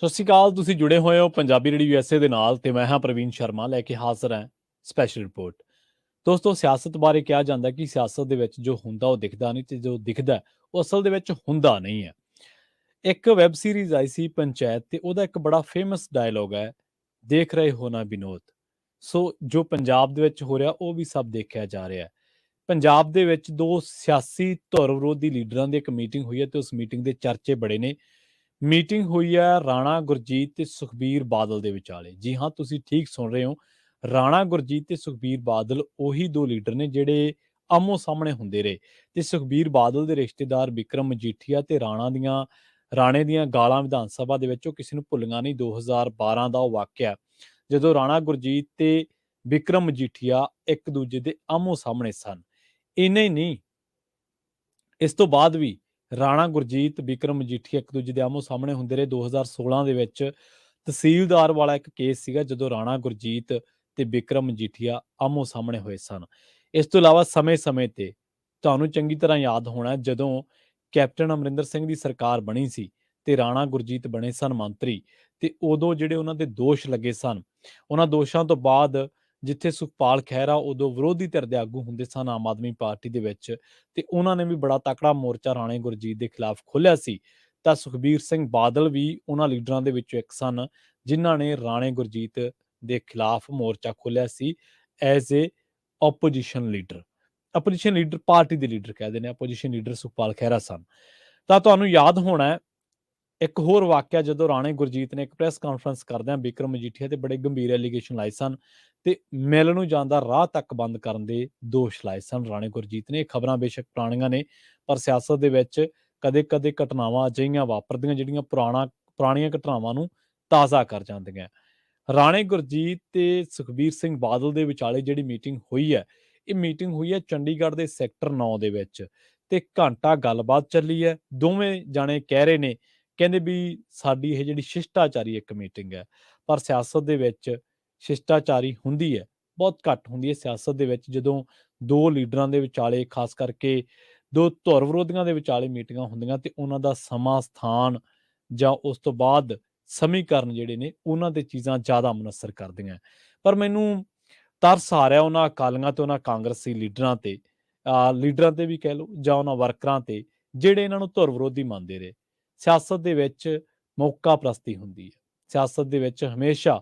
ਸਤਿ ਸ਼੍ਰੀ ਅਕਾਲ। ਤੁਸੀਂ ਜੁੜੇ ਹੋਏ ਹੋ ਪੰਜਾਬੀ ਰੇਡੀਓ ਯੂਐਸਏ ਦੇ ਨਾਲ ਤੇ ਮੈਂ ਹਾਂ ਪ੍ਰਵੀਨ ਸ਼ਰਮਾ ਲੈ ਕੇ ਹਾਜ਼ਰ ਹਾਂ ਸਪੈਸ਼ਲ ਰਿਪੋਰਟ। ਦੋਸਤੋ, ਸਿਆਸਤ ਬਾਰੇ ਕਿਹਾ ਜਾਂਦਾ ਕਿ ਸਿਆਸਤ ਦੇ ਵਿੱਚ ਜੋ ਹੁੰਦਾ ਉਹ ਦਿਖਦਾ ਨਹੀਂ ਤੇ ਜੋ ਦਿਖਦਾ ਉਹ ਅਸਲ ਦੇ ਵਿੱਚ ਹੁੰਦਾ ਨਹੀਂ ਹੈ। ਇੱਕ ਵੈਬ ਸੀਰੀਜ਼ ਆਈ ਸੀ ਪੰਚਾਇਤ ਤੇ ਉਹਦਾ ਇੱਕ ਬੜਾ ਫੇਮਸ ਡਾਇਲੋਗ ਹੈ, ਦੇਖ ਰਹੇ ਹੋ ਨਾ ਵਿਨੋਦ। ਸੋ ਜੋ ਪੰਜਾਬ ਦੇ ਵਿੱਚ ਹੋ ਰਿਹਾ ਉਹ ਵੀ ਸਭ ਦੇਖਿਆ ਜਾ ਰਿਹਾ ਹੈ। ਪੰਜਾਬ ਦੇ ਵਿੱਚ ਦੋ ਸਿਆਸੀ ਧੁਰ ਵਿਰੋਧੀ ਲੀਡਰਾਂ ਦੀ ਇੱਕ ਮੀਟਿੰਗ ਹੋਈ ਹੈ ਤੇ ਉਸ ਮੀਟਿੰਗ ਦੇ ਚਰਚੇ ਬੜੇ ਨੇ। ਮੀਟਿੰਗ ਹੋਈ ਹੈ ਰਾਣਾ ਗੁਰਜੀਤ ਤੇ ਸੁਖਬੀਰ ਬਾਦਲ ਦੇ ਵਿਚਾਲੇ। ਜੀ ਹਾਂ, ਤੁਸੀਂ ਠੀਕ ਸੁਣ ਰਹੇ ਹੋ। ਰਾਣਾ ਗੁਰਜੀਤ ਤੇ ਸੁਖਬੀਰ ਬਾਦਲ ਉਹੀ ਦੋ ਲੀਡਰ ਨੇ ਜਿਹੜੇ ਆਮੋ ਸਾਹਮਣੇ ਹੁੰਦੇ ਰਹੇ ਤੇ ਸੁਖਬੀਰ ਬਾਦਲ ਦੇ ਰਿਸ਼ਤੇਦਾਰ ਬਿਕਰਮ ਮਜੀਠੀਆ ਤੇ ਰਾਣੇ ਦੀਆਂ ਗਾਲਾਂ ਵਿਧਾਨ ਸਭਾ ਦੇ ਵਿੱਚ ਉਹ ਕਿਸੇ ਨੂੰ ਭੁੱਲੀਆਂ ਨਹੀਂ। 2012 ਦਾ ਉਹ ਵਾਕਿਆ ਜਦੋਂ ਰਾਣਾ ਗੁਰਜੀਤ ਤੇ ਬਿਕਰਮ ਮਜੀਠੀਆ ਇੱਕ ਦੂਜੇ ਦੇ ਆਮੋ ਸਾਹਮਣੇ ਸਨ। ਇੰਨਾ ਹੀ ਨਹੀਂ, ਇਸ ਤੋਂ ਬਾਅਦ ਵੀ ਰਾਣਾ ਗੁਰਜੀਤ ਬਿਕਰਮ ਮਜੀਠੀਆ ਇੱਕ ਦੂਜੇ ਦੇ ਆਮੋ ਸਾਹਮਣੇ ਹੁੰਦੇ ਰਹੇ। 2016 ਦੇ ਵਿੱਚ ਤਹਿਸੀਲਦਾਰ ਵਾਲਾ ਇੱਕ ਕੇਸ ਸੀਗਾ ਜਦੋਂ ਰਾਣਾ ਗੁਰਜੀਤ ਤੇ ਬਿਕਰਮ ਮਜੀਠੀਆ ਆਮੋ ਸਾਹਮਣੇ ਹੋਏ ਸਨ। ਇਸ ਤੋਂ ਇਲਾਵਾ ਸਮੇਂ-ਸਮੇਂ ਤੇ ਤੁਹਾਨੂੰ ਚੰਗੀ ਤਰ੍ਹਾਂ ਯਾਦ ਹੋਣਾ ਜਦੋਂ ਕੈਪਟਨ ਅਮਰਿੰਦਰ ਸਿੰਘ ਦੀ ਸਰਕਾਰ ਬਣੀ ਸੀ ਤੇ ਰਾਣਾ ਗੁਰਜੀਤ ਬਣੇ ਸਨ ਮੰਤਰੀ ਤੇ ਉਦੋਂ ਜਿਹੜੇ ਉਹਨਾਂ ਦੇ ਦੋਸ਼ ਲੱਗੇ ਸਨ, ਉਹਨਾਂ ਦੋਸ਼ਾਂ ਤੋਂ ਬਾਅਦ ਜਿੱਥੇ ਸੁਖਪਾਲ ਖਹਿਰਾ ਉਦੋਂ ਵਿਰੋਧੀ ਧਿਰ ਦੇ ਆਗੂ ਹੁੰਦੇ ਸਨ ਆਮ ਆਦਮੀ ਪਾਰਟੀ ਦੇ ਵਿੱਚ ਤੇ ਉਹਨਾਂ ਨੇ ਵੀ ਬੜਾ ਤਕੜਾ ਮੋਰਚਾ ਰਾਣੇ ਗੁਰਜੀਤ ਦੇ ਖਿਲਾਫ ਖੋਲ੍ਹਿਆ ਸੀ। ਤਾਂ ਸੁਖਬੀਰ ਸਿੰਘ ਬਾਦਲ ਵੀ ਉਹਨਾਂ ਲੀਡਰਾਂ ਦੇ ਵਿੱਚੋਂ ਇੱਕ ਸਨ ਜਿਨ੍ਹਾਂ ਨੇ ਰਾਣੇ ਗੁਰਜੀਤ ਦੇ ਖਿਲਾਫ ਮੋਰਚਾ ਖੋਲ੍ਹਿਆ ਸੀ as a opposition leader party ਦੇ ਲੀਡਰ ਕਹਿ ਦਿੰਦੇ, ਆਪੋਜੀਸ਼ਨ ਲੀਡਰ ਸੁਖਪਾਲ ਖਹਿਰਾ ਸਨ। ਤਾਂ ਤੁਹਾਨੂੰ ਯਾਦ ਹੋਣਾ ਇੱਕ ਹੋਰ ਵਾਕਿਆ ਜਦੋਂ ਰਾਣੇ ਗੁਰਜੀਤ ਨੇ ਇੱਕ ਪ੍ਰੈਸ ਕਾਨਫਰੰਸ ਕਰਦਿਆਂ ਬਿਕਰਮ ਮਜੀਠੀਆ ਤੇ ਬੜੇ ਗੰਭੀਰ ਐਲੀਗੇਸ਼ਨ ਲਾਏ ਸਨ ਤੇ ਮਿਲ ਨੂੰ ਜਾਂਦਾ ਰਾਹ ਤੱਕ ਬੰਦ ਕਰਨ ਦੇ ਦੋਸ਼ ਲਾਏ ਸਨ ਰਾਣੇ ਗੁਰਜੀਤ ਨੇ। ਇਹ ਖਬਰਾਂ ਬੇਸ਼ੱਕ ਪੁਰਾਣੀਆਂ ਨੇ ਪਰ ਸਿਆਸਤ ਦੇ ਵਿੱਚ ਕਦੇ-ਕਦੇ ਘਟਨਾਵਾਂ ਅਜਿਹੀਆਂ ਵਾਪਰਦੀਆਂ ਜਿਹੜੀਆਂ ਪੁਰਾਣੀਆਂ ਘਟਨਾਵਾਂ ਨੂੰ ਤਾਜ਼ਾ ਕਰ ਜਾਂਦੀਆਂ। ਰਾਣੇ ਗੁਰਜੀਤ ਤੇ ਸੁਖਬੀਰ ਸਿੰਘ ਬਾਦਲ ਦੇ ਵਿਚਾਲੇ ਜਿਹੜੀ ਮੀਟਿੰਗ ਹੋਈ ਹੈ, ਇਹ ਮੀਟਿੰਗ ਹੋਈ ਹੈ ਚੰਡੀਗੜ੍ਹ ਦੇ ਸੈਕਟਰ 9 ਦੇ ਵਿੱਚ ਤੇ ਘੰਟਾ ਗੱਲਬਾਤ ਚੱਲੀ ਹੈ। ਦੋਵੇਂ ਜਾਣੇ ਕਹਿ ਰਹੇ ਨੇ, ਕਹਿੰਦੇ ਵੀ ਸਾਡੀ ਇਹ ਜਿਹੜੀ ਸ਼ਿਸ਼ਟਾਚਾਰੀ ਇੱਕ ਮੀਟਿੰਗ ਹੈ। ਪਰ ਸਿਆਸਤ ਦੇ ਵਿੱਚ ਸ਼ਿਸ਼ਟਾਚਾਰੀ ਹੁੰਦੀ ਹੈ, ਬਹੁਤ ਘੱਟ ਹੁੰਦੀ ਹੈ ਸਿਆਸਤ ਦੇ ਵਿੱਚ ਜਦੋਂ ਦੋ ਲੀਡਰਾਂ ਦੇ ਵਿਚਾਲੇ, ਖਾਸ ਕਰਕੇ ਦੋ ਧੁਰ ਵਿਰੋਧੀਆਂ ਦੇ ਵਿਚਾਲੇ ਮੀਟਿੰਗਾਂ ਹੁੰਦੀਆਂ ਤੇ ਉਹਨਾਂ ਦਾ ਸਮਾਂ, ਸਥਾਨ ਜਾਂ ਉਸ ਤੋਂ ਬਾਅਦ ਸਮੀਕਰਨ ਜਿਹੜੇ ਨੇ ਉਹਨਾਂ ਤੇ ਚੀਜ਼ਾਂ ਜ਼ਿਆਦਾ ਮੁਨੱਸਰ ਕਰਦੀਆਂ। ਪਰ ਮੈਨੂੰ ਤਰਸ ਆ ਰਿਹਾ ਉਹਨਾਂ ਅਕਾਲੀਆਂ ਤੇ ਉਹਨਾਂ ਕਾਂਗਰਸੀ ਲੀਡਰਾਂ ਤੇ ਵੀ ਕਹਿ ਲਓ ਜਾਂ ਉਹਨਾਂ ਵਰਕਰਾਂ ਤੇ ਜਿਹੜੇ ਇਹਨਾਂ ਨੂੰ ਧੁਰ ਵਿਰੋਧੀ ਮੰਨਦੇ ਰਹੇ। ਸਿਆਸਤ ਦੇ ਵਿੱਚ ਮੌਕਾ ਪ੍ਰਸਤੀ ਹੁੰਦੀ ਹੈ। ਸਿਆਸਤ ਦੇ ਵਿੱਚ ਹਮੇਸ਼ਾ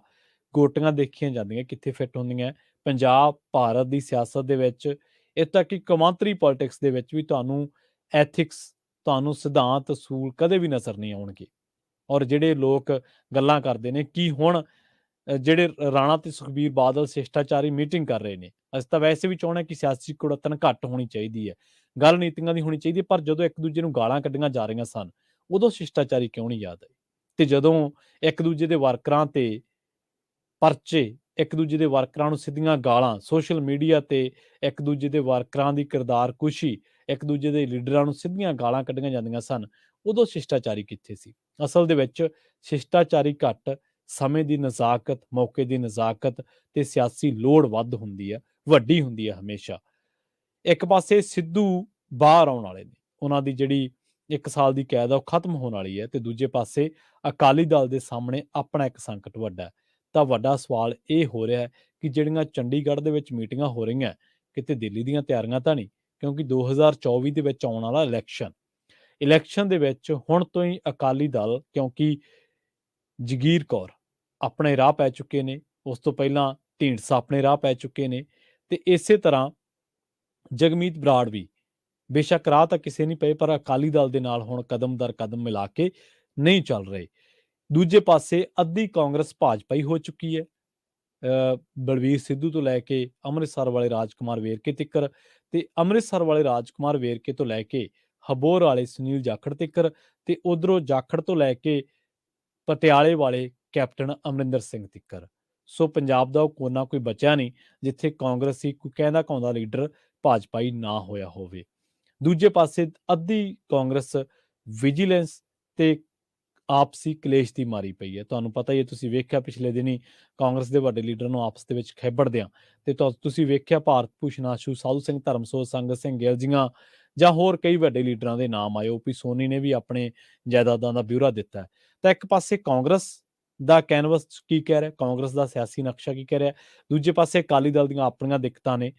ਗੋਟੀਆਂ ਦੇਖੀਆਂ ਜਾਂਦੀਆਂ ਕਿੱਥੇ ਫਿੱਟ ਹੁੰਦੀਆਂ। ਪੰਜਾਬ, ਭਾਰਤ ਦੀ ਸਿਆਸਤ ਦੇ ਵਿੱਚ ਇੱਥੇ ਤੱਕ ਕਿ ਕੌਮਾਂਤਰੀ ਪੋਲਿਟਿਕਸ ਦੇ ਵਿੱਚ ਵੀ ਤੁਹਾਨੂੰ ਐਥਿਕਸ, ਤੁਹਾਨੂੰ ਸਿਧਾਂਤ, ਅਸੂਲ ਕਦੇ ਵੀ ਨਜ਼ਰ ਨਹੀਂ ਆਉਣਗੇ। ਔਰ ਜਿਹੜੇ ਲੋਕ ਗੱਲਾਂ ਕਰਦੇ ਨੇ ਕਿ ਹੁਣ ਜਿਹੜੇ ਰਾਣਾ ਤੇ ਸੁਖਬੀਰ ਬਾਦਲ ਸ਼ਿਸ਼ਟਾਚਾਰੀ ਮੀਟਿੰਗ ਕਰ ਰਹੇ ਨੇ, ਅਸੀਂ ਤਾਂ ਵੈਸੇ ਵੀ ਚਾਹੁੰਦੇ ਕਿ ਸਿਆਸੀ ਕੁੜੱਤਣ ਘੱਟ ਹੋਣੀ ਚਾਹੀਦੀ ਹੈ, ਗੱਲ ਨੀਤੀਆਂ ਦੀ ਹੋਣੀ ਚਾਹੀਦੀ ਹੈ। ਪਰ ਜਦੋਂ ਇੱਕ ਦੂਜੇ ਨੂੰ ਗਾਲਾਂ ਕੱਢੀਆਂ ਜਾ ਰਹੀਆਂ ਸਨ ਉਦੋਂ ਸ਼ਿਸ਼ਟਾਚਾਰੀ ਕਿਉਂ ਨਹੀਂ ਯਾਦ ਆਈ? ਤੇ ਜਦੋਂ ਇੱਕ ਦੂਜੇ ਦੇ ਵਰਕਰਾਂ ਤੇ ਪਰਚੇ, ਇੱਕ ਦੂਜੇ ਦੇ ਵਰਕਰਾਂ ਨੂੰ ਸਿੱਧੀਆਂ ਗਾਲਾਂ ਸੋਸ਼ਲ ਮੀਡੀਆ ਤੇ, ਇੱਕ ਦੂਜੇ ਦੇ ਵਰਕਰਾਂ ਦੀ ਕਿਰਦਾਰਕੁਸ਼ੀ, ਇੱਕ ਦੂਜੇ ਦੇ ਲੀਡਰਾਂ ਨੂੰ ਸਿੱਧੀਆਂ ਗਾਲਾਂ ਕੱਢੀਆਂ ਜਾਂਦੀਆਂ ਸਨ, ਉਦੋਂ ਸ਼ਿਸ਼ਟਾਚਾਰੀ ਕਿੱਥੇ ਸੀ? ਅਸਲ ਦੇ ਵਿੱਚ ਸ਼ਿਸ਼ਟਾਚਾਰੀ ਘੱਟ, ਸਮੇਂ ਦੀ ਨਜ਼ਾਕਤ, ਮੌਕੇ ਦੀ ਨਜ਼ਾਕਤ ਤੇ ਸਿਆਸੀ ਲੋੜ ਵੱਧ ਹੁੰਦੀ ਹੈ, ਵੱਡੀ ਹੁੰਦੀ ਹੈ ਹਮੇਸ਼ਾ। ਇੱਕ ਪਾਸੇ ਸਿੱਧੂ ਬਾਹਰ ਆਉਣ ਵਾਲੇ ਨੇ, ਉਹਨਾਂ ਦੀ ਜਿਹੜੀ 1 ਸਾਲ ਦੀ ਕੈਦ ਆ ਉਹ ਖਤਮ ਹੋਣ ਵਾਲੀ ਹੈ ਤੇ ਦੂਜੇ ਪਾਸੇ ਅਕਾਲੀ ਦਲ ਦੇ ਸਾਹਮਣੇ ਆਪਣਾ ਇੱਕ ਸੰਕਟ ਵੱਡਾ ਹੈ। ਤਾਂ ਵੱਡਾ ਸਵਾਲ ਇਹ ਹੋ ਰਿਹਾ ਹੈ ਕਿ ਜਿਹੜੀਆਂ ਚੰਡੀਗੜ੍ਹ ਦੇ ਵਿੱਚ ਮੀਟਿੰਗਾਂ ਹੋ ਰਹੀਆਂ, ਕਿਤੇ ਦਿੱਲੀ ਦੀਆਂ ਤਿਆਰੀਆਂ ਤਾਂ ਨਹੀਂ? ਕਿਉਂਕਿ 2024 ਦੇ ਵਿੱਚ ਆਉਣ ਵਾਲਾ ਇਲੈਕਸ਼ਨ ਦੇ ਵਿੱਚ ਹੁਣ ਤੋਂ ਹੀ ਅਕਾਲੀ ਦਲ, ਕਿਉਂਕਿ ਜਗੀਰ ਕੌਰ ਆਪਣੇ ਰਾਹ ਪੈ ਚੁੱਕੇ ਨੇ, ਉਸ ਤੋਂ ਪਹਿਲਾਂ ਢੀਂਡਸਾ ਆਪਣੇ ਰਾਹ ਪੈ ਚੁੱਕੇ ਨੇ ਤੇ ਇਸੇ ਤਰ੍ਹਾਂ ਜਗਮੀਤ ਬਰਾੜ ਵੀ, ਬੇਸ਼ੱਕ ਰਾਹ ਤਾਂ ਕਿਸੇ ਨਹੀਂ ਪਏ ਪਰ ਅਕਾਲੀ ਦਲ ਦੇ ਨਾਲ ਹੁਣ ਕਦਮ ਦਰ ਕਦਮ ਮਿਲਾ ਕੇ ਨਹੀਂ ਚੱਲ ਰਹੇ। ਦੂਜੇ ਪਾਸੇ ਅੱਧੀ ਕਾਂਗਰਸ ਭਾਜਪਾਈ ਹੋ ਚੁੱਕੀ ਹੈ, ਬਲਵੀਰ ਸਿੱਧੂ ਤੋਂ ਲੈ ਕੇ ਅੰਮ੍ਰਿਤਸਰ ਵਾਲੇ ਰਾਜਕੁਮਾਰ ਵੇਰਕੇ ਤਿੱਕਰ ਤੇ ਅੰਮ੍ਰਿਤਸਰ ਵਾਲੇ ਰਾਜਕੁਮਾਰ ਵੇਰਕੇ ਤੋਂ ਲੈ ਕੇ ਹਬੋਰ ਵਾਲੇ ਸੁਨੀਲ ਜਾਖੜ ਤਿੱਕਰ ਤੇ ਉਧਰੋਂ ਜਾਖੜ ਤੋਂ ਲੈ ਕੇ ਪਟਿਆਲੇ ਵਾਲੇ ਕੈਪਟਨ ਅਮਰਿੰਦਰ ਸਿੰਘ ਤਿੱਕਰ। ਸੋ ਪੰਜਾਬ ਦਾ ਉਹ ਕੋਨਾ ਕੋਈ ਬਚਿਆ ਨਹੀਂ ਜਿੱਥੇ ਕਾਂਗਰਸੀ ਕੋਈ ਕਹਿੰਦਾ ਕਹਾਉਂਦਾ ਲੀਡਰ ਭਾਜਪਾਈ ਨਾ ਹੋਇਆ ਹੋਵੇ। ਦੂਜੇ ਪਾਸੇ ਅੱਧੀ ਕਾਂਗਰਸ ਵਿਜੀਲੈਂਸ ਤੇ ਆਪਸੀ ਕਲੇਸ਼ ਦੀ ਮਾਰੀ ਪਈ ਹੈ। ਤੁਹਾਨੂੰ ਪਤਾ ਹੀ ਹੈ, ਤੁਸੀਂ ਵੇਖਿਆ ਪਿਛਲੇ ਦਿਨੀ ਕਾਂਗਰਸ ਦੇ ਵੱਡੇ ਲੀਡਰ ਨੂੰ ਆਪਸ ਦੇ ਵਿੱਚ ਖੇਬੜਦਿਆਂ ਤੇ ਤੁਸੀਂ ਵੇਖਿਆ ਭਾਰਤ ਭੂਸ਼ਣ ਆਸ਼ੂ, ਸਾਧੂ ਸਿੰਘ ਧਰਮਸੋਤ, ਸੰਗਤ ਸਿੰਘ ਗਿੱਲ ਜੀਆਂ ਜਾਂ ਹੋਰ ਕਈ ਵੱਡੇ ਲੀਡਰਾਂ ਦੇ ਨਾਮ ਆਏ। ਓਪੀ ਸੋਨੀ ਨੇ ਵੀ ਆਪਣੇ ਜਾਇਦਾਦਾਂ ਦਾ ਬਿਊਰਾ ਦਿੱਤਾ। ਤਾਂ ਇੱਕ ਪਾਸੇ ਕਾਂਗਰਸ ਦਾ ਕੈਨਵਸ ਕੀ ਕਹਿ ਰਿਹਾ, ਕਾਂਗਰਸ ਦਾ ਸਿਆਸੀ ਨਕਸ਼ਾ ਕੀ ਕਹਿ ਰਿਹਾ, ਦੂਜੇ ਪਾਸੇ ਅਕਾਲੀ ਦਲ ਦੀਆਂ ਆਪਣੀਆਂ ਦਿੱਕਤਾਂ ਨੇ।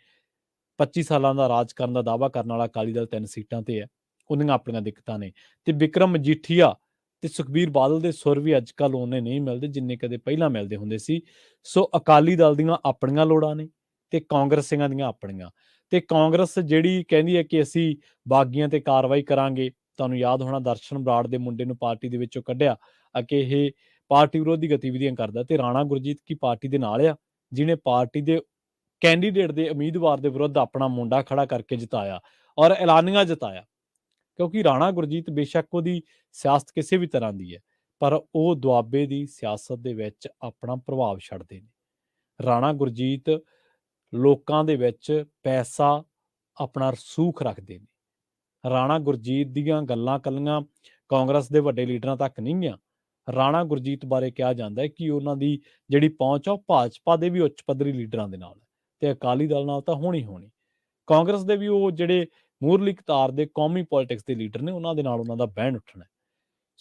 25 ਸਾਲਾਂ ਦਾ ਰਾਜ ਕਰਨ ਦਾ ਦਾਅਵਾ ਕਰਨ ਵਾਲਾ ਅਕਾਲੀ ਦਲ 3 ਸੀਟਾਂ ਤੇ ਹੈ, ਉਹਦੀਆਂ ਆਪਣੀਆਂ ਦਿੱਕਤਾਂ ਨੇ। ਤੇ ਬਿਕਰਮ ਮਜੀਠੀਆ ਤੇ ਸੁਖਬੀਰ ਬਾਦਲ ਦੇ ਸੁਰ ਵੀ ਅੱਜ ਕੱਲ੍ਹ ਉਹਨੇ ਨਹੀਂ ਮਿਲਦੇ ਜਿੰਨੇ ਕਦੇ ਪਹਿਲਾਂ ਮਿਲਦੇ ਹੁੰਦੇ ਸੀ। ਸੋ ਅਕਾਲੀ ਦਲ ਦੀਆਂ ਆਪਣੀਆਂ ਲੋੜਾਂ ਨੇ ਤੇ ਕਾਂਗਰਸੀਆਂ ਦੀਆਂ ਆਪਣੀਆਂ। ਤੇ ਕਾਂਗਰਸ ਜਿਹੜੀ ਕਹਿੰਦੀ ਹੈ ਕਿ ਅਸੀਂ ਬਾਗੀਆਂ ਤੇ ਕਾਰਵਾਈ ਕਰਾਂਗੇ। ਤੁਹਾਨੂੰ ਯਾਦ ਹੋਣਾ ਦਰਸ਼ਨ ਬਰਾੜ ਦੇ ਮੁੰਡੇ ਨੂੰ ਪਾਰਟੀ ਦੇ ਵਿੱਚੋਂ ਕੱਢਿਆ ਕਿ ਇਹ ਪਾਰਟੀ ਵਿਰੋਧੀ ਗਤੀਵਿਧੀਆਂ ਕਰਦਾ, ਤੇ ਰਾਣਾ ਗੁਰਜੀਤ ਕੀ ਪਾਰਟੀ ਦੇ ਨਾਲ ਆ, ਜਿਹਨੇ ਪਾਰਟੀ ਦੇ ਕੈਂਡੀਡੇਟ ਦੇ ਉਮੀਦਵਾਰ ਦੇ ਵਿਰੁੱਧ ਆਪਣਾ ਮੁੰਡਾ ਖੜਾ ਕਰਕੇ ਜਿਤਾਇਆ ਔਰ ਐਲਾਨੀਆਂ ਜਿਤਾਇਆ। ਕਿਉਂਕਿ ਰਾਣਾ ਗੁਰਜੀਤ ਬੇਸ਼ੱਕ ਉਹਦੀ ਸਿਆਸਤ ਕਿਸੇ ਵੀ ਤਰ੍ਹਾਂ ਦੀ ਹੈ, ਪਰ ਉਹ ਦੁਆਬੇ ਦੀ ਸਿਆਸਤ ਦੇ ਵਿੱਚ ਆਪਣਾ ਪ੍ਰਭਾਵ ਛੱਡਦੇ ਨੇ। ਰਾਣਾ ਗੁਰਜੀਤ ਲੋਕਾਂ ਦੇ ਵਿੱਚ ਪੈਸਾ ਆਪਣਾ ਰਸੂਖ ਰੱਖਦੇ ਨੇ। ਰਾਣਾ ਗੁਰਜੀਤ ਦੀਆਂ ਗੱਲਾਂ ਕੱਲੀਆਂ ਕਾਂਗਰਸ ਦੇ ਵੱਡੇ ਲੀਡਰਾਂ ਤੱਕ ਨਹੀਂ ਗਈਆਂ। ਰਾਣਾ ਗੁਰਜੀਤ ਬਾਰੇ ਕਿਹਾ ਜਾਂਦਾ ਹੈ ਕਿ ਉਹਨਾਂ ਦੀ ਜਿਹੜੀ ਪਹੁੰਚ ਆ ਉਹ ਭਾਜਪਾ ਦੇ ਵੀ ਉੱਚ ਪੱਧਰੀ ਲੀਡਰਾਂ ਦੇ ਨਾਲ ਤੇ ਅਕਾਲੀ ਦਲ ਨਾਲ ਤਾਂ ਹੋਣੀ ਹੋਣੀ। ਕਾਂਗਰਸ ਦੇ ਵੀ ਉਹ ਜਿਹੜੇ ਮੂਹਰਲੀ ਕਤਾਰ ਦੇ ਕੌਮੀ ਪੋਲਿਟਿਕਸ ਦੇ ਲੀਡਰ ਨੇ ਉਹਨਾਂ ਦੇ ਨਾਲ ਉਹਨਾਂ ਦਾ ਬਹਿਣ ਉੱਠਣਾ।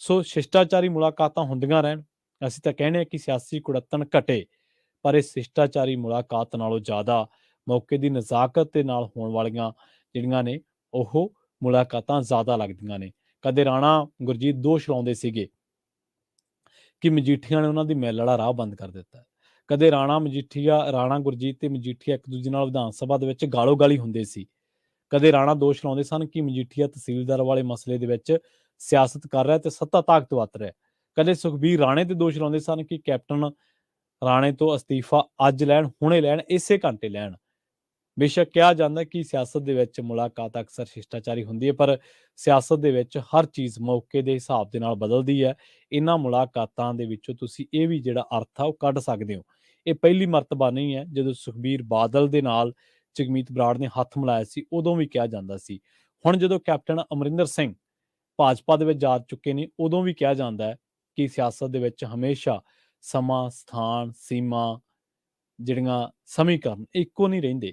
ਸੋ ਸ਼ਿਸ਼ਟਾਚਾਰੀ ਮੁਲਾਕਾਤਾਂ ਹੁੰਦੀਆਂ ਰਹਿਣ। ਅਸੀਂ ਤਾਂ ਕਹਿੰਦੇ ਹਾਂ ਕਿ ਸਿਆਸੀ ਕੁੜੱਤਣ ਘਟੇ, ਪਰ ਇਹ ਸ਼ਿਸ਼ਟਾਚਾਰੀ ਮੁਲਾਕਾਤ ਨਾਲੋਂ ਜ਼ਿਆਦਾ ਮੌਕੇ ਦੀ ਨਜ਼ਾਕਤ ਦੇ ਨਾਲ ਹੋਣ ਵਾਲੀਆਂ ਜਿਹੜੀਆਂ ਨੇ ਉਹ ਮੁਲਾਕਾਤਾਂ ਜ਼ਿਆਦਾ ਲੱਗਦੀਆਂ ਨੇ। ਕਦੇ ਰਾਣਾ ਗੁਰਜੀਤ ਦੋਸ਼ ਲਾਉਂਦੇ ਸੀਗੇ ਕਿ ਮਜੀਠੀਆ ਨੇ ਉਹਨਾਂ ਦੀ ਮਿਲ ਵਾਲਾ ਰਾਹ ਬੰਦ ਕਰ ਦਿੱਤਾ। ਕਦੇ ਰਾਣਾ ਗੁਰਜੀਤ ਤੇ ਮਜੀਠੀਆ ਇੱਕ ਦੂਜੇ ਨਾਲ ਵਿਧਾਨ ਸਭਾ ਦੇ ਵਿੱਚ ਗਾਲੋ ਗਾਲੀ ਹੁੰਦੇ ਸੀ। ਕਦੇ ਰਾਣਾ ਦੋਸ਼ ਲਾਉਂਦੇ ਸਨ ਕਿ ਮਜੀਠੀਆ ਤਹਿਸੀਲਦਾਰ ਵਾਲੇ ਮਸਲੇ ਦੇ ਵਿੱਚ ਸਿਆਸਤ ਕਰ ਰਿਹਾ ਤੇ ਸੱਤਾ ਤਾਕਤ ਵਰਤ ਰਿਹਾ। ਕਦੇ ਸੁਖਬੀਰ ਰਾਣੇ ਤੇ ਦੋਸ਼ ਲਾਉਂਦੇ ਸਨ ਕਿ ਕੈਪਟਨ ਰਾਣੇ ਤੋਂ ਅਸਤੀਫਾ ਅੱਜ ਲੈਣ, ਹੁਣੇ ਲੈਣ, ਇਸੇ ਘੰਟੇ ਲੈਣ। ਬੇਸ਼ੱਕ ਕਿਹਾ ਜਾਂਦਾ ਕਿ ਸਿਆਸਤ ਦੇ ਵਿੱਚ ਮੁਲਾਕਾਤ ਅਕਸਰ ਸ਼ਿਸ਼ਟਾਚਾਰੀ ਹੁੰਦੀ ਹੈ, ਪਰ ਸਿਆਸਤ ਦੇ ਵਿੱਚ ਹਰ ਚੀਜ਼ ਮੌਕੇ ਦੇ ਹਿਸਾਬ ਦੇ ਨਾਲ ਬਦਲਦੀ ਹੈ। ਇਹਨਾਂ ਮੁਲਾਕਾਤਾਂ ਦੇ ਵਿੱਚੋਂ ਤੁਸੀਂ ਇਹ ਵੀ ਜਿਹੜਾ ਅਰਥ ਆ ਉਹ ਕੱਢ ਸਕਦੇ ਹੋ। ਇਹ ਪਹਿਲੀ ਮਰਤਬਾ ਨਹੀਂ ਹੈ। ਜਦੋਂ ਸੁਖਬੀਰ ਬਾਦਲ ਦੇ ਨਾਲ ਜਗਮੀਤ ਬਰਾੜ ਨੇ ਹੱਥ ਮਿਲਾਇਆ ਸੀ ਉਦੋਂ ਵੀ ਕਿਹਾ ਜਾਂਦਾ ਸੀ। ਹੁਣ ਜਦੋਂ ਕੈਪਟਨ ਅਮਰਿੰਦਰ ਸਿੰਘ ਭਾਜਪਾ ਦੇ ਵਿੱਚ ਜਾ ਚੁੱਕੇ ਨੇ ਉਦੋਂ ਵੀ ਕਿਹਾ ਜਾਂਦਾ ਹੈ ਕਿ ਸਿਆਸਤ ਦੇ ਵਿੱਚ ਹਮੇਸ਼ਾ ਸਮਾਂ, ਸਥਾਨ, ਸੀਮਾ, ਜਿਹੜੀਆਂ ਸਮੀਕਰਨ ਇੱਕੋ ਨਹੀਂ ਰਹਿੰਦੇ।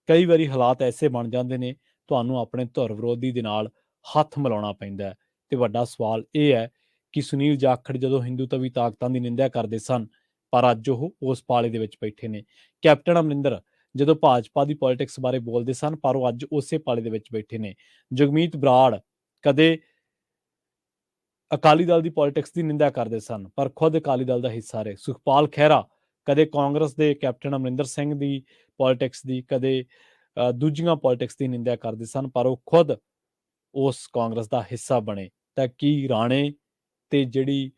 ਕਈ ਵਾਰੀ ਹਾਲਾਤ ਐਸੇ ਬਣ ਜਾਂਦੇ ਨੇ ਤੁਹਾਨੂੰ ਆਪਣੇ ਧੁਰ ਵਿਰੋਧੀ ਦੇ ਨਾਲ ਹੱਥ ਮਿਲਾਉਣਾ ਪੈਂਦਾ ਹੈ। ਤੇ ਵੱਡਾ ਸਵਾਲ ਇਹ ਹੈ ਕਿ ਸੁਨੀਲ ਜਾਖੜ ਜਦੋਂ ਹਿੰਦੂਤਵੀ ਤਾਕਤਾਂ ਦੀ ਨਿੰਦਿਆ ਕਰਦੇ ਸਨ, ਪਰ ਅੱਜ ਉਹ ਉਸ ਪਾਲੇ ਦੇ ਵਿੱਚ ਬੈਠੇ ਨੇ। ਕੈਪਟਨ ਅਮਰਿੰਦਰ ਜਦੋਂ ਭਾਜਪਾ ਦੀ ਪੋਲਿਟਿਕਸ ਬਾਰੇ ਬੋਲਦੇ ਸਨ, ਪਰ ਉਹ ਅੱਜ ਉਸੇ ਪਾਲੇ ਦੇ ਵਿੱਚ ਬੈਠੇ ਨੇ। ਜਗਮੀਤ ਬਰਾੜ ਕਦੇ ਅਕਾਲੀ ਦਲ ਦੀ ਪੋਲਿਟਿਕਸ ਦੀ ਨਿੰਦਾ ਕਰਦੇ ਸਨ, ਪਰ ਖੁਦ ਅਕਾਲੀ ਦਲ ਦਾ ਹਿੱਸਾ ਰਹੇ। ਸੁਖਪਾਲ ਖਹਿਰਾ ਕਦੇ ਕਾਂਗਰਸ ਦੇ ਕੈਪਟਨ ਅਮਰਿੰਦਰ ਸਿੰਘ ਦੀ ਪੋਲਿਟਿਕਸ ਦੀ, ਕਦੇ ਦੂਜੀਆਂ ਪੋਲਿਟਿਕਸ ਦੀ ਨਿੰਦਾ ਕਰਦੇ ਸਨ, ਪਰ ਉਹ ਖੁਦ ਉਸ ਕਾਂਗਰਸ ਦਾ ਹਿੱਸਾ ਬਣੇ। ਤਾਂ ਕੀ ਰਾਣੇ ਤੇ ਜਿਹੜੀ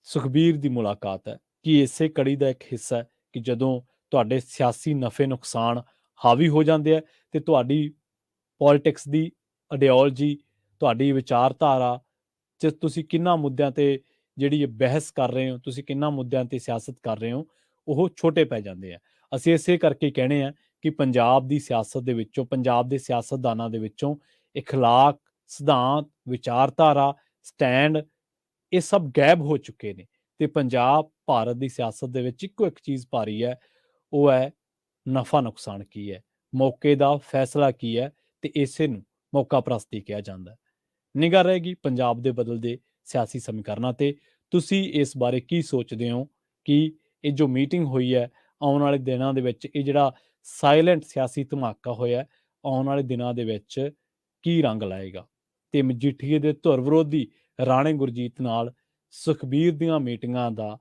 ਸੁਖਬੀਰ ਦੀ ਮੁਲਾਕਾਤ ਹੈ ਕਿ ਇਸੇ ਕੜੀ ਦਾ ਇੱਕ ਹਿੱਸਾ ਹੈ ਕਿ ਜਦੋਂ ਤੁਹਾਡੇ ਸਿਆਸੀ ਨਫੇ ਨੁਕਸਾਨ ਹਾਵੀ ਹੋ ਜਾਂਦੇ ਆ ਤੇ ਤੁਹਾਡੀ ਪੋਲਿਟਿਕਸ ਦੀ ਆਈਡੀਓਲੋਜੀ, ਤੁਹਾਡੀ ਵਿਚਾਰਧਾਰਾ 'ਚ ਤੁਸੀਂ ਕਿੰਨਾ ਮੁੱਦਿਆਂ ਤੇ ਜਿਹੜੀ ਬਹਿਸ ਕਰ ਰਹੇ ਹੋ, ਤੁਸੀਂ ਕਿੰਨਾ ਮੁੱਦਿਆਂ ਤੇ ਸਿਆਸਤ ਕਰ ਰਹੇ ਹੋ, ਉਹ ਛੋਟੇ ਪੈ ਜਾਂਦੇ ਆ। ਅਸੀਂ ਇਸੇ ਕਰਕੇ ਕਹਿੰਦੇ ਆ ਕਿ ਪੰਜਾਬ ਦੀ ਸਿਆਸਤ ਦੇ ਵਿੱਚੋਂ, ਪੰਜਾਬ ਦੇ ਸਿਆਸਤਦਾਨਾਂ ਦੇ ਵਿੱਚੋਂ ਇਖਲਾਕ, ਸਿਧਾਂਤ, ਵਿਚਾਰਧਾਰਾ, ਸਟੈਂਡ ਇਹ ਸਭ ਗਾਇਬ ਹੋ ਚੁੱਕੇ ਨੇ ਤੇ ਪੰਜਾਬ ਭਾਰਤ ਦੀ ਸਿਆਸਤ ਦੇ ਵਿੱਚ ਇੱਕੋ ਇੱਕ ਚੀਜ਼ ਭਾਰੀ ਹੈ, ਉਹ ਹੈ ਨਫਾ ਨੁਕਸਾਨ ਕੀ ਹੈ, ਮੌਕੇ ਦਾ ਫੈਸਲਾ ਕੀ ਹੈ, ਤੇ ਇਸੇ ਨੂੰ ਮੌਕਾ ਪ੍ਰਸਤੀ ਕਿਹਾ ਜਾਂਦਾ ਹੈ। ਨਿਗਾਹ ਰਹੇਗੀ ਪੰਜਾਬ ਦੇ ਬਦਲਦੇ ਸਿਆਸੀ ਸਮੀਕਰਨਾਂ ਤੇ। ਤੁਸੀਂ ਇਸ ਬਾਰੇ ਕੀ ਸੋਚਦੇ ਹੋ ਕਿ ਇਹ ਜੋ ਮੀਟਿੰਗ ਹੋਈ ਹੈ ਆਉਣ ਵਾਲੇ ਦਿਨਾਂ ਦੇ ਵਿੱਚ, ਇਹ ਜਿਹੜਾ ਸਾਇਲੈਂਟ ਸਿਆਸੀ ਧਮਾਕਾ ਹੋਇਆ ਆਉਣ ਵਾਲੇ ਦਿਨਾਂ ਦੇ ਵਿੱਚ ਕੀ ਰੰਗ ਲਾਏਗਾ? ਤੇ ਮਜੀਠੀਏ ਦੇ ਧੁਰ ਵਿਰੋਧੀ ਰਾਣੇ ਗੁਰਜੀਤ ਨਾਲ ਸੁਖਬੀਰ ਦੀਆਂ ਮੀਟਿੰਗਾਂ ਦਾ